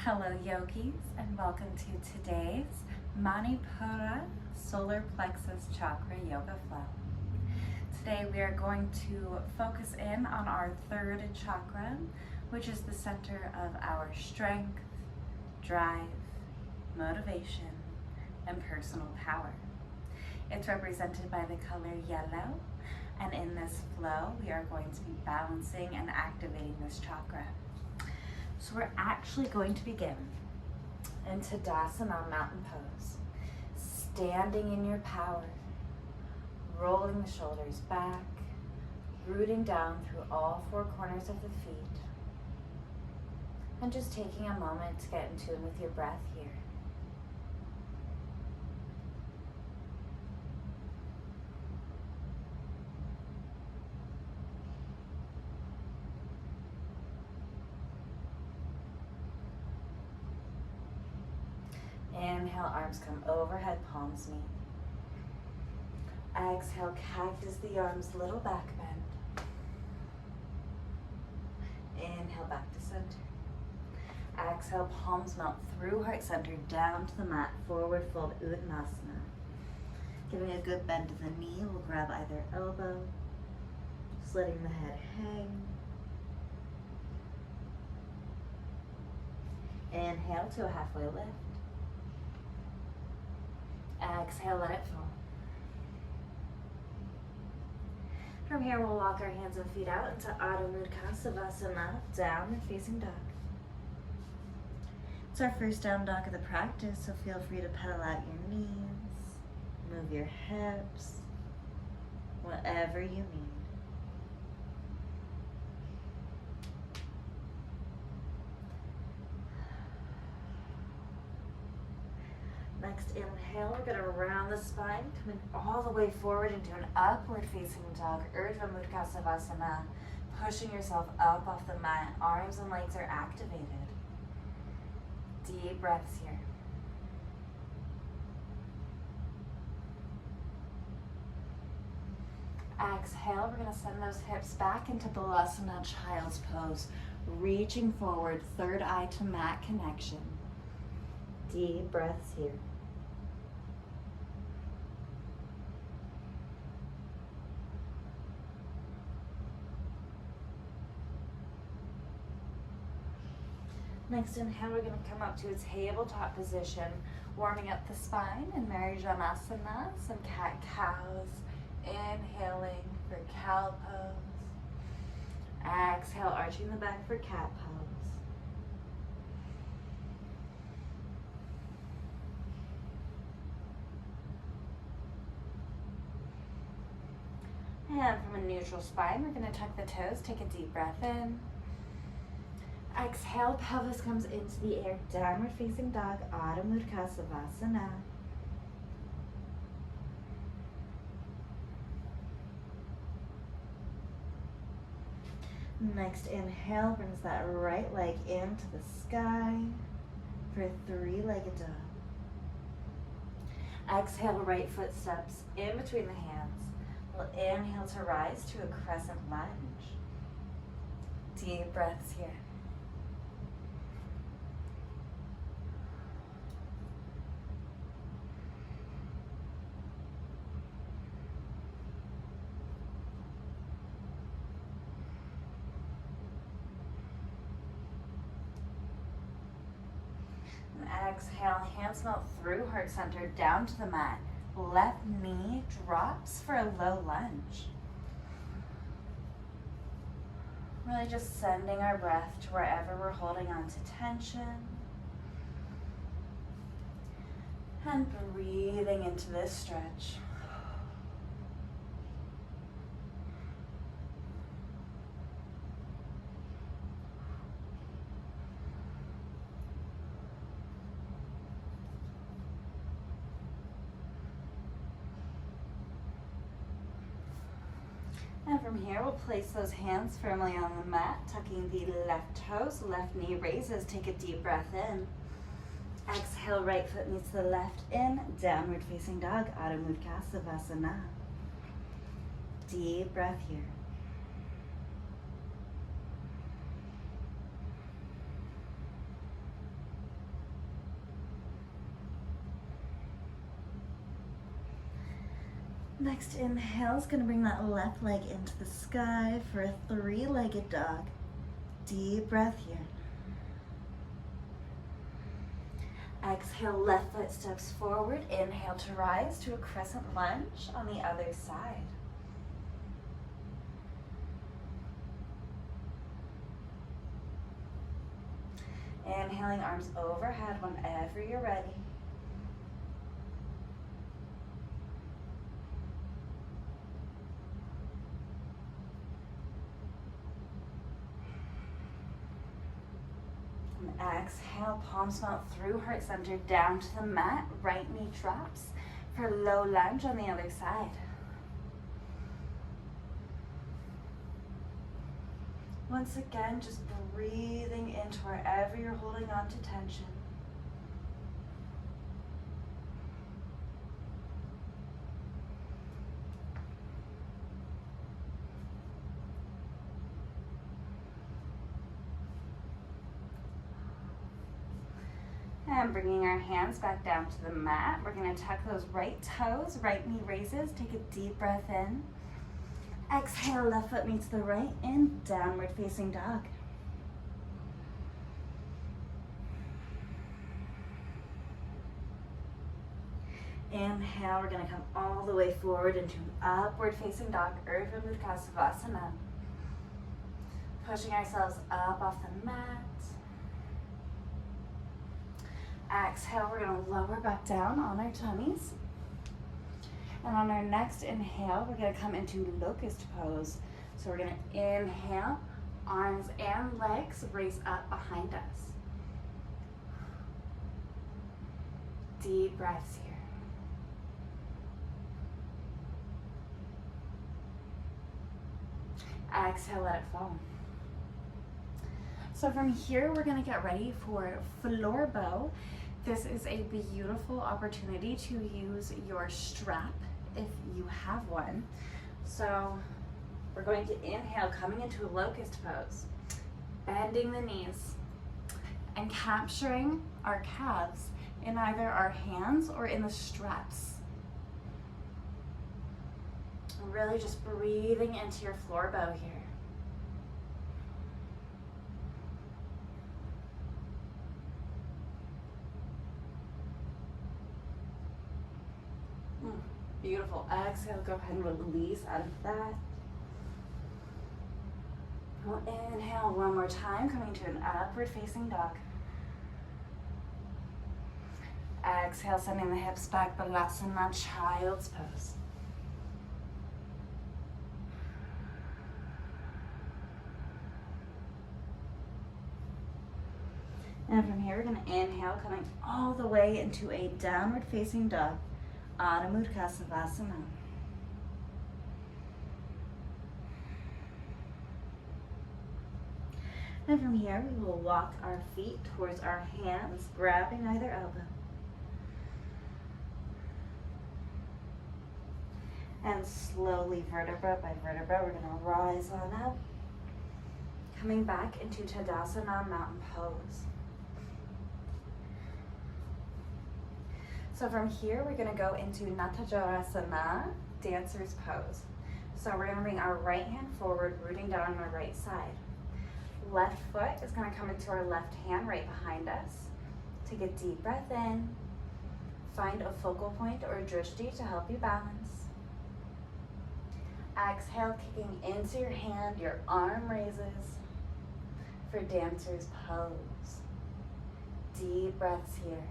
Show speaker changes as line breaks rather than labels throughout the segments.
Hello yogis, and welcome to today's Manipura Solar Plexus Chakra Yoga Flow. Today we are going to focus in on our third chakra, which is the center of our strength, drive, motivation, and personal power. It's represented by the color yellow, and in this flow we are going to be balancing and activating this chakra. So we're actually going to begin in Tadasana mountain pose, standing in your power, rolling the shoulders back, rooting down through all four corners of the feet, and just taking a moment to get in tune with your breath here. Inhale, arms come overhead, palms meet. Exhale, cactus the arms, little back bend. Inhale, back to center. Exhale, palms melt through heart center, down to the mat, forward fold, Uttanasana. Giving a good bend to the knee, we'll grab either elbow, just letting the head hang. Inhale to a halfway lift. Exhale, let it fall. From here, we'll walk our hands and feet out into Adho Mukha Savasana, downward facing dog. It's our first down dog of the practice, so feel free to pedal out your knees, move your hips, whatever you need. Next inhale, we're going to round the spine, coming all the way forward into an upward facing dog, Urdhva Mukha Savasana, pushing yourself up off the mat. Arms and legs are activated. Deep breaths here. Exhale, we're going to send those hips back into Balasana, Child's Pose, reaching forward, third eye to mat connection. Deep breaths here. Next inhale, we're going to come up to a tabletop position, warming up the spine in Marijanasana, some cat-cows. Inhaling for cow pose. Exhale, arching the back for cat pose. And from a neutral spine, we're going to tuck the toes, take a deep breath in. Exhale, pelvis comes into the air, downward facing dog, Adho Mukha Savasana. Next inhale brings that right leg into the sky for a three-legged dog. Exhale, right foot steps in between the hands. We'll inhale to rise to a crescent lunge. Deep breaths here. Exhale, hands melt through heart center, down to the mat. Left knee drops for a low lunge. Really just sending our breath to wherever we're holding on to tension. And breathing into this stretch. And from here, we'll place those hands firmly on the mat, tucking the left toes, left knee raises. Take a deep breath in. Exhale, right foot meets the left in, downward facing dog, Adho Mukha Savasana. Deep breath here. Next inhale is going to bring that left leg into the sky for a three-legged dog. Deep breath here. Exhale, left foot steps forward. Inhale to rise to a crescent lunge on the other side. Inhaling, arms overhead whenever you're ready. Exhale, palms melt through, heart center down to the mat. Right knee drops for low lunge on the other side. Once again, just breathing into wherever you're holding on to tension. And bringing our hands back down to the mat. We're going to tuck those right toes, right knee raises. Take a deep breath in. Exhale, left foot meets the right in downward facing dog. Inhale, we're going to come all the way forward into an upward facing dog, Urdhva Mukha Savasana. Pushing ourselves up off the mat. Exhale, we're going to lower back down on our tummies. And on our next inhale, we're going to come into locust pose. So we're going to inhale, arms and legs raise up behind us. Deep breaths here. Exhale, let it fall. So from here, we're going to get ready for floor bow. This is a beautiful opportunity to use your strap if you have one. So we're going to inhale, coming into a locust pose, bending the knees and capturing our calves in either our hands or in the straps. Really just breathing into your floor bow here. Beautiful. Exhale, go ahead and release out of that. We'll inhale one more time, coming to an upward facing dog. Exhale, sending the hips back, Balasana, child's pose. And from here, we're going to inhale, coming all the way into a downward facing dog, Adho Mukha Savasana. And from here, we will walk our feet towards our hands, grabbing either elbow. And slowly, vertebra by vertebra, we're going to rise on up, coming back into Tadasana, mountain pose. So from here, we're going to go into Nathajarasana, dancer's pose. So we're going to bring our right hand forward, rooting down on our right side. Left foot is going to come into our left hand right behind us. Take a deep breath in. Find a focal point or a drishti to help you balance. Exhale, kicking into your hand, your arm raises for dancer's pose. Deep breaths here.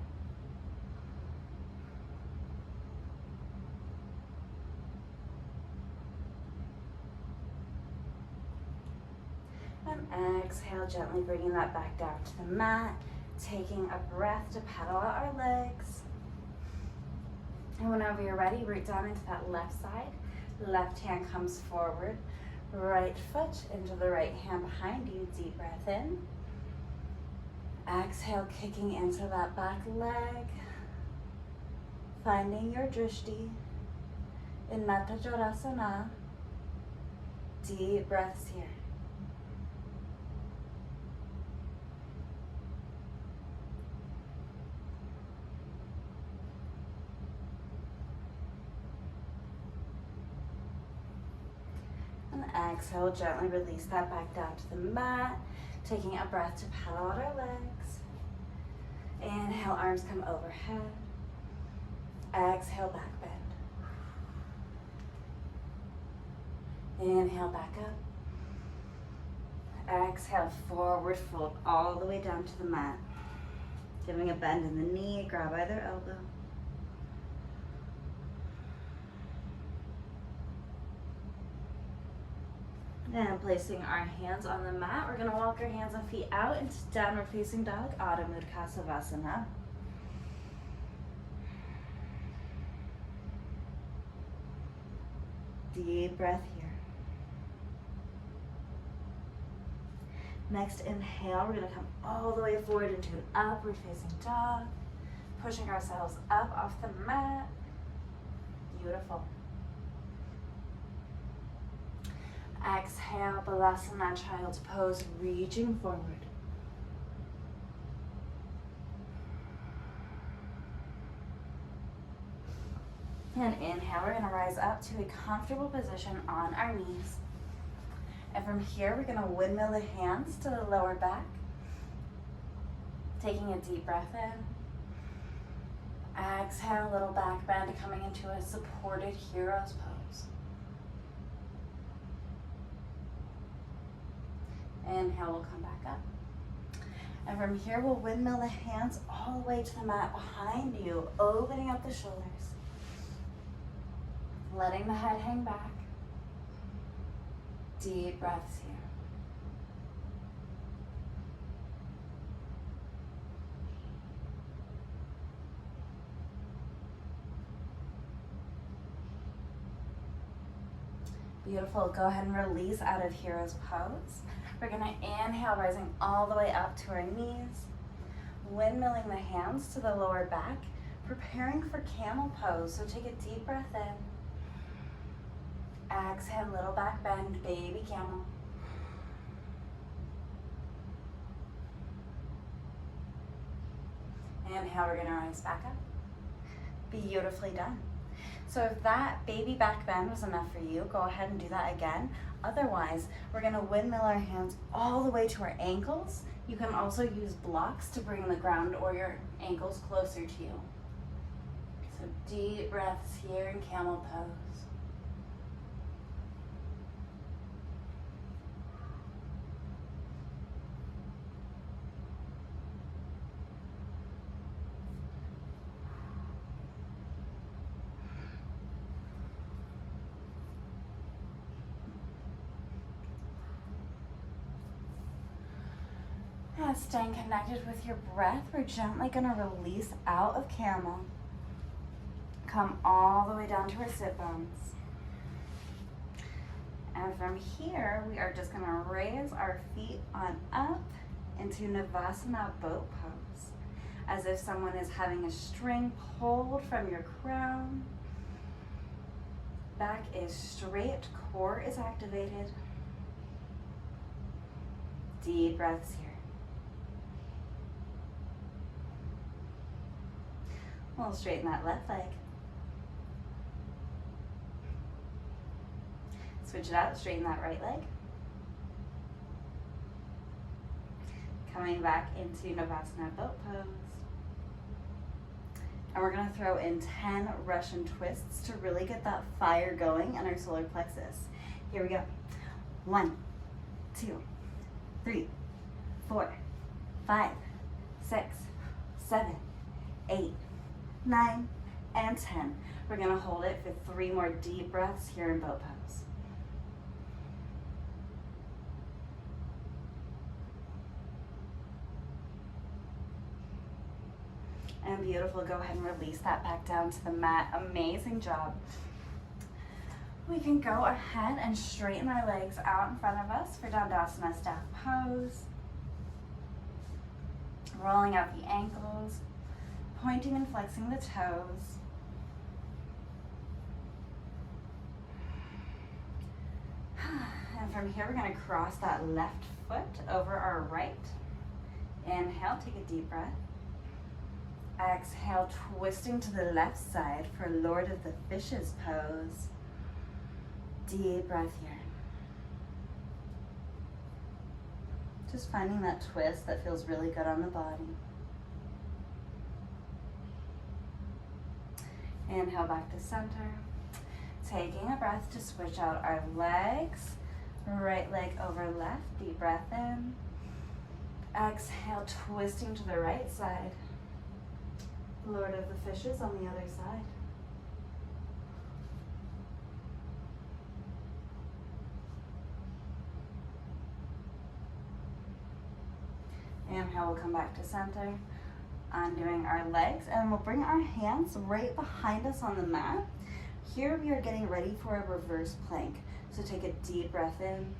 And exhale, gently bringing that back down to the mat, taking a breath to pedal out our legs. And whenever you're ready, root down into that left side. Left hand comes forward, right foot into the right hand behind you. Deep breath in. Exhale, kicking into that back leg. Finding your drishti in Nathajarasana. Deep breaths here. exhale, gently release that back down to the mat. Taking a breath to pedal out our legs. Inhale, arms come overhead. Exhale, back bend. Inhale, back up. Exhale, forward fold all the way down to the mat. Giving a bend in the knee, grab either elbow. And placing our hands on the mat, we're gonna walk our hands and feet out into downward facing dog, Adho Mukha Savasana. Deep breath here. Next inhale, we're gonna come all the way forward into an upward facing dog, pushing ourselves up off the mat. Beautiful. Exhale, Balasana, child's pose, reaching forward. And inhale, we're gonna rise up to a comfortable position on our knees. And from here, we're gonna windmill the hands to the lower back. Taking a deep breath in. Exhale, little back bend, coming into a supported hero's pose. Inhale, we'll come back up. And from here, we'll windmill the hands all the way to the mat behind you, opening up the shoulders. Letting the head hang back. Deep breaths here. Beautiful. Go ahead and release out of hero's pose. We're gonna inhale, rising all the way up to our knees. Windmilling the hands to the lower back, preparing for camel pose. So take a deep breath in. Exhale, little back bend, baby camel. Inhale, we're gonna rise back up. Beautifully done. So if that baby back bend was enough for you, go ahead and do that again. Otherwise, we're gonna windmill our hands all the way to our ankles. You can also use blocks to bring the ground or your ankles closer to you. So deep breaths here in camel pose. Staying connected with your breath, we're gently going to release out of camel. Come all the way down to our sit bones. And from here, we are just going to raise our feet on up into Navasana boat pose. As if someone is having a string pulled from your crown. Back is straight, core is activated. Deep breaths here. We'll straighten that left leg. Switch it out, straighten that right leg. Coming back into Navasana boat pose. And we're gonna throw in 10 Russian twists to really get that fire going in our solar plexus. Here we go. 1, 2, 3, 4, 5, 6, 7, 8, 9, and 10. We're gonna hold it for 3 more deep breaths here in boat pose. And beautiful, go ahead and release that back down to the mat. Amazing job. We can go ahead and straighten our legs out in front of us for Dandasana staff pose. Rolling out the ankles. Pointing and flexing the toes. And from here, we're going to cross that left foot over our right. Inhale, take a deep breath. Exhale, twisting to the left side for Lord of the Fishes pose. Deep breath here. Just finding that twist that feels really good on the body. Inhale back to center. Taking a breath to switch out our legs. Right leg over left, deep breath in. Exhale, twisting to the right side. Lord of the Fishes on the other side. Inhale, we'll come back to center. Undoing our legs, and we'll bring our hands right behind us on the mat. Here we are getting ready for a reverse plank. So take a deep breath in.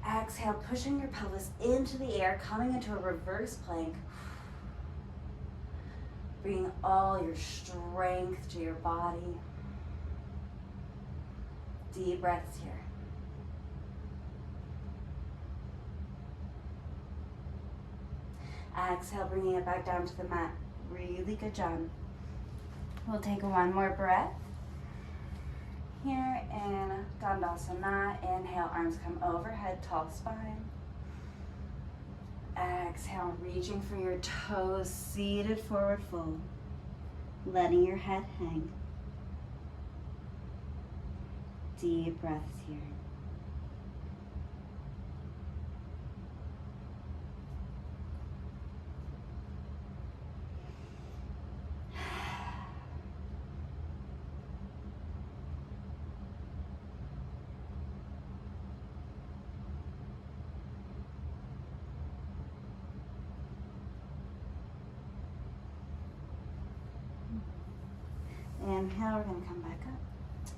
Exhale, pushing your pelvis into the air, coming into a reverse plank. Bringing all your strength to your body. Deep breaths here. Exhale, bringing it back down to the mat. Really good job. We'll take one more breath. Here in Dandasana, inhale, arms come overhead, tall spine. Exhale, reaching for your toes, seated forward fold. Letting your head hang. Deep breaths here. Inhale, we're going to come back up.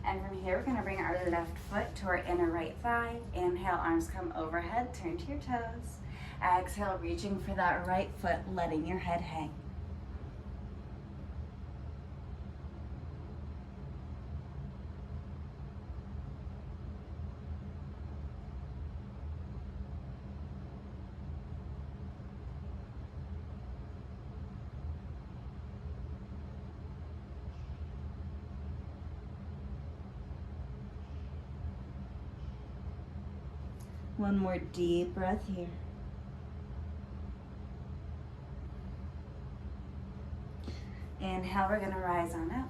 And from here, we're going to bring our left foot to our inner right thigh. Inhale, arms come overhead, turn to your toes. Exhale, reaching for that right foot, letting your head hang. One more deep breath here. Inhale, we're gonna rise on up.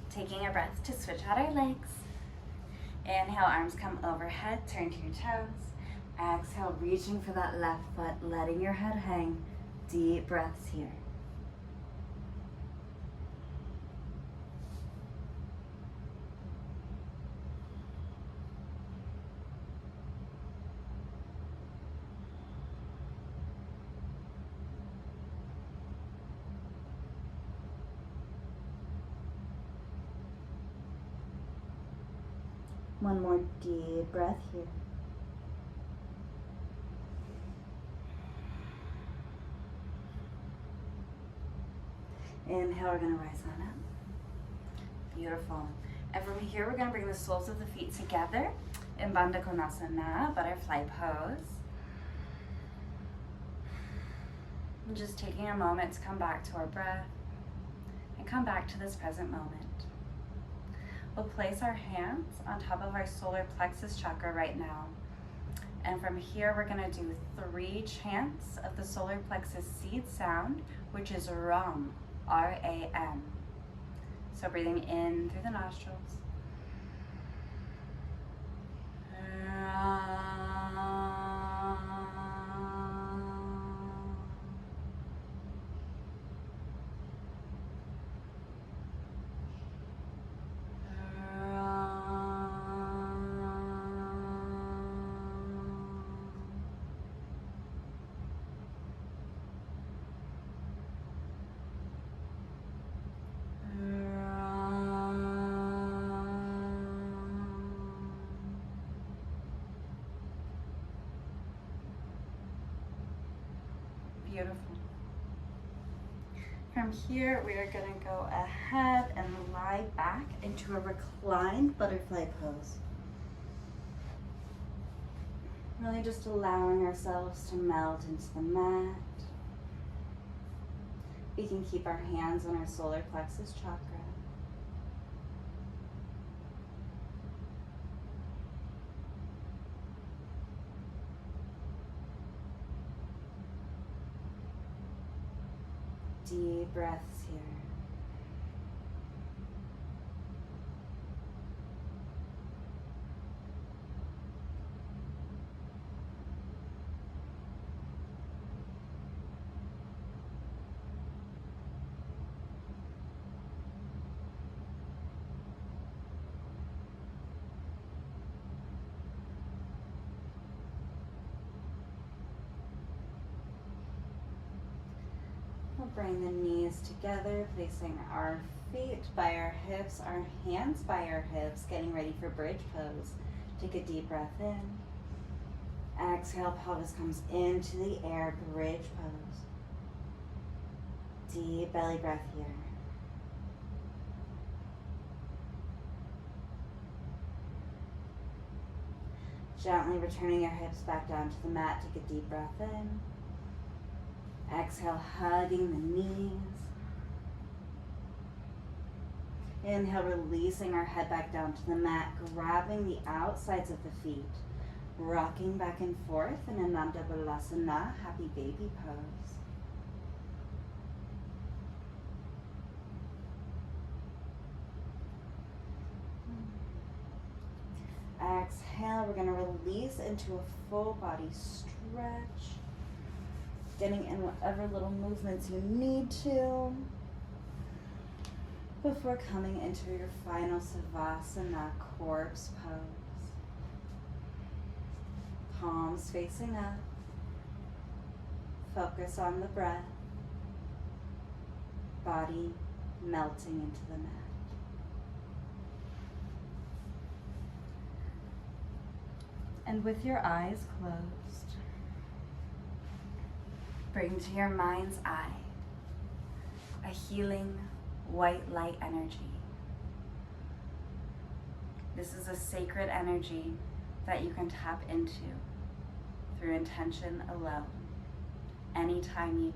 Taking a breath to switch out our legs. Inhale, arms come overhead, turn to your toes. Exhale, reaching for that left foot, letting your head hang. Deep breaths here. One more deep breath here. Inhale, we're going to rise on up. Beautiful. And from here, we're going to bring the soles of the feet together in Bandha Konasana, butterfly pose. And just taking a moment to come back to our breath and come back to this present moment. We'll place our hands on top of our solar plexus chakra right now. And from here, we're going to do 3 chants of the solar plexus seed sound, which is Ram, R-A-M. So breathing in through the nostrils. Beautiful. From here, we are going to go ahead and lie back into a reclined butterfly pose. Really just allowing ourselves to melt into the mat. We can keep our hands on our solar plexus chakra. Deep breaths here. We'll bring the knees together, placing our feet by our hips, our hands by our hips, getting ready for bridge pose. Take a deep breath in. Exhale, pelvis comes into the air, bridge pose. Deep belly breath here. Gently returning your hips back down to the mat. Take a deep breath in. Exhale, hugging the knees. Inhale, releasing our head back down to the mat, grabbing the outsides of the feet, rocking back and forth in Ananda Balasana, happy baby pose. Exhale, we're going to release into a full body stretch. Getting in whatever little movements you need to before coming into your final Savasana, corpse pose. Palms facing up. Focus on the breath. Body melting into the mat. And with your eyes closed, bring to your mind's eye a healing white light energy. This is a sacred energy that you can tap into through intention alone, anytime you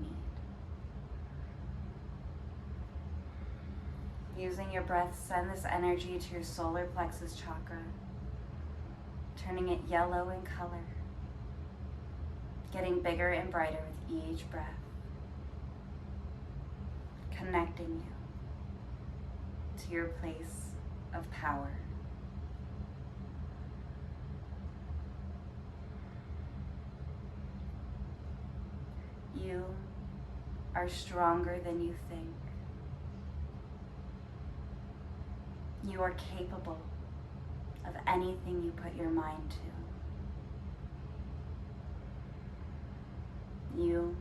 need. Using your breath, send this energy to your solar plexus chakra, turning it yellow in color, getting bigger and brighter with each breath, connecting you to your place of power. You are stronger than you think. You are capable of anything you put your mind to. You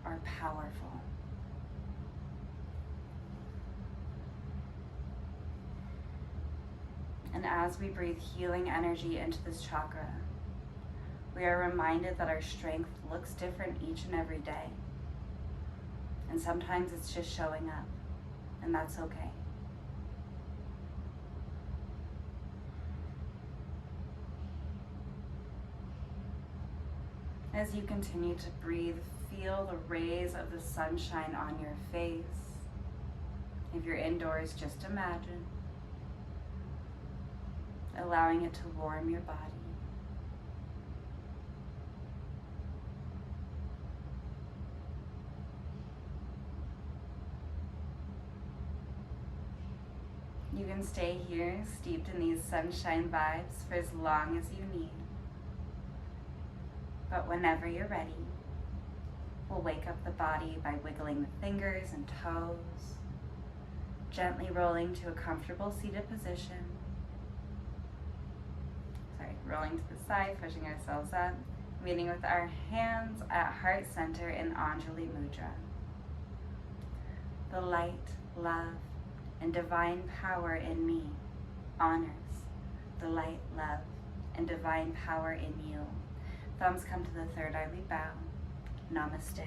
are powerful. And as we breathe healing energy into this chakra, we are reminded that our strength looks different each and every day. And sometimes it's just showing up, and that's okay. As you continue to breathe, feel the rays of the sunshine on your face. If you're indoors, just imagine allowing it to warm your body. You can stay here, steeped in these sunshine vibes, for as long as you need. But whenever you're ready, we'll wake up the body by wiggling the fingers and toes, gently rolling to a comfortable seated position. Rolling to the side, pushing ourselves up, meeting with our hands at heart center in Anjali Mudra. The light, love, and divine power in me honors the light, love, and divine power in you. Thumbs come to the third eye, we bow. Namaste.